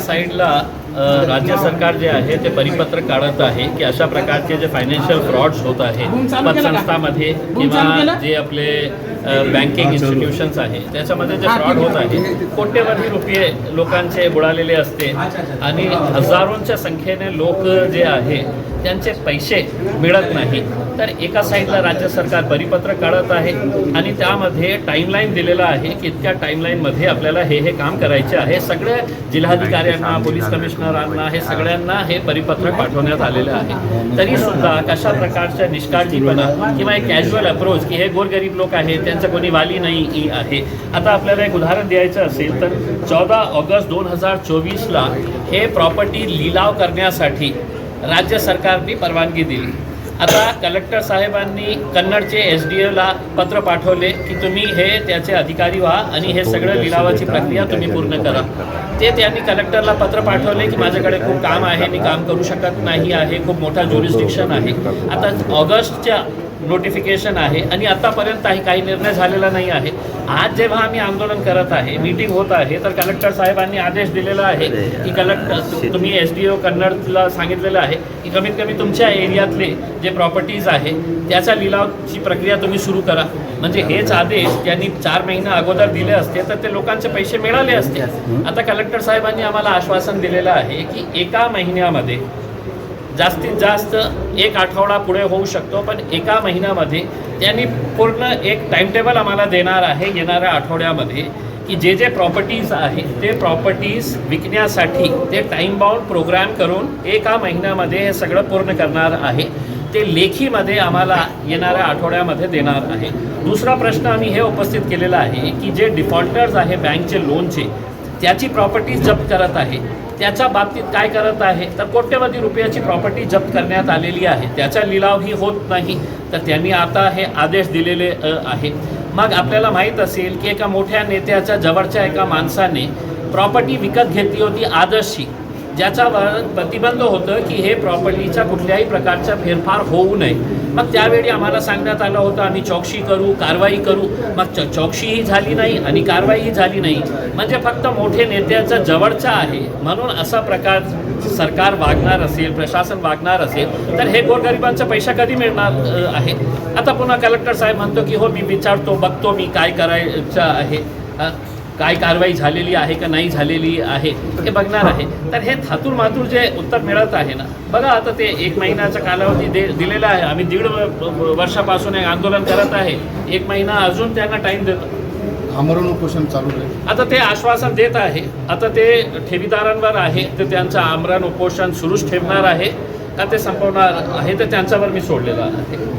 साईडला राज्य सरकार जे आहे ते परिपत्र काढत आहे की अशा प्रकारचे जे फायनान्शियल फ्रॉड्स होत आहे पतसंस्थामध्ये किंवा जे आपले बँकिंग इन्स्टिट्यूशन्स आहे त्याच्यामध्ये जे फ्रॉड होत आहे कोट्यवधी रुपये लोकांचे बुडालेले असते आणि हजारोंच्या संख्येने लोक जे आहे त्यांचे पैसे मिळत नाही। तर एका साईडला राज्य सरकार परिपत्र काढत आहे आणि त्यामध्ये टाईमलाईन दिलेला आहे की इतक्या टाईमलाईनमध्ये आपल्याला हे काम करायचे आहे। सगळे जिल्हाधिकाऱ्यांना पोलीस कमिशनरांना हे सगळ्यांना हे परिपत्रक पाठवण्यात आलेलं आहे। तरीसुद्धा कशा प्रकारच्या निष्काळजीपणा किंवा एक कॅज्युअल अप्रोच की हे गोरगरीब लोक आहेत त्यांचं कोणी वाली नाही आहे। आता आपल्याला एक उदाहरण द्यायचं असेल तर 14 ऑगस्ट 2024ला हे प्रॉपर्टी लिलाव करण्यासाठी राज्य सरकारने परवानगी दिली। आता कलेक्टर साहेबांनी कन्नडचे SDOला पत्र पाठवले की तुम्ही हे त्याचे अधिकारी व्हा आणि हे सगळं लिलावाची प्रक्रिया तुम्ही पूर्ण करा। ते त्यांनी कलेक्टरला पत्र पाठवले की माझ्याकडे खूप काम आहे, मी काम करू शकत नाही आहे, खूप मोठा ज्युरिस्डिक्शन आहे। आता ऑगस्टच्या नोटिफिकेशन आहे आणि आतापर्यंत काही निर्णय झालेला नाही आहे। आज जेव्हा आम्ही आंदोलन करत आहे, मीटिंग होत आहे, तर कलेक्टर साहेबांनी आदेश दिलेला आहे की तुम्ही SDO कन्नडला सांगितलेलं आहे की कमीत कमी तुमच्या एरियातले जे प्रॉपर्टीज आहे त्याचा लिलावची प्रक्रिया तुम्ही सुरू करा। म्हणजे हेच आदेश त्यांनी 4 महिना अगोदर दिले असते तर ते लोकांचे पैसे मिळाले असते। आता कलेक्टर साहेबांनी आम्हाला आश्वासन दिलेलं आहे की एका महिन्यामध्ये जास्तीत जास्त 1 आठवडा पुढे होऊ शकतो, पण एका महिन्यामध्ये त्यांनी पूर्ण एक टाइमटेबल आम्हाला देणार आहे येणाऱ्या आठवड्यामध्ये की जे प्रॉपर्टीज आहे ते प्रॉपर्टीज विकण्यासाठी ते टाईम बाउंड प्रोग्राम करून एका महिन्यामध्ये हे सगळं पूर्ण करणार आहे। ते लेखीमध्ये आम्हाला येणाऱ्या आठवड्यामध्ये देणार आहे। दुसरा प्रश्न आम्ही हे उपस्थित केलेला आहे की जे डिफॉल्टर्स आहे बँकचे लोनचे त्याची प्रॉपर्टी जप्त करत आहे त्याच्या बाबतीत काय करत आहे तर कोट्यवधी रुपयाची प्रॉपर्टी जप्त करण्यात आलेली आहे, त्याचा लिलावही होत नाही। तर त्यांनी आता हे आदेश दिलेले आहे। मग आपल्याला माहीत असेल की एका मोठ्या नेत्याच्या जवळच्या एका माणसाने प्रॉपर्टी विकत घेतली होती आदर्शची, ज्याच्यावर प्रतिबंध होतं की हे प्रॉपर्टीचा कुठल्याही प्रकारचा फेरफार होऊ नये। मग त्यावेळी आम्हाला सांगण्यात आलं होतं आम्ही चौकशी करू, कारवाई करू। मग चौकशीही झाली नाही आणि कारवाईही झाली नाही, म्हणजे फक्त मोठे नेत्याचं जवळचं आहे म्हणून असा प्रकार सरकार वागणार असेल, प्रशासन वागणार असेल तर हे गोरगरिबांचा पैसा कधी मिळणार आहे। आता पुन्हा कलेक्टर साहेब म्हणतो की हो मी विचारतो, बघतो मी काय करायचं आहे, काय कारवाई झालेली आहे का नाही झालेली आहे हे बघणार आहे। तर हे थातूर मातूर जे उत्तर मिळत आहे ना, बघा आता ते 1 महिन्याचा कालावधी दिलेला आहे। आम्ही 1.5 वर्षापासून एक आंदोलन करत आहे, 1 महिना अजून त्यांना टाईम देतो। आमरण उपोषण चालू आहे। आता ते आश्वासन देत आहे, आता ते ठेवीदारांवर आहे तर त्यांचं आमरण उपोषण सुरूच ठेवणार आहे का ते संपवणार आहे तर त्यांच्यावर मी सोडलेलं आहे।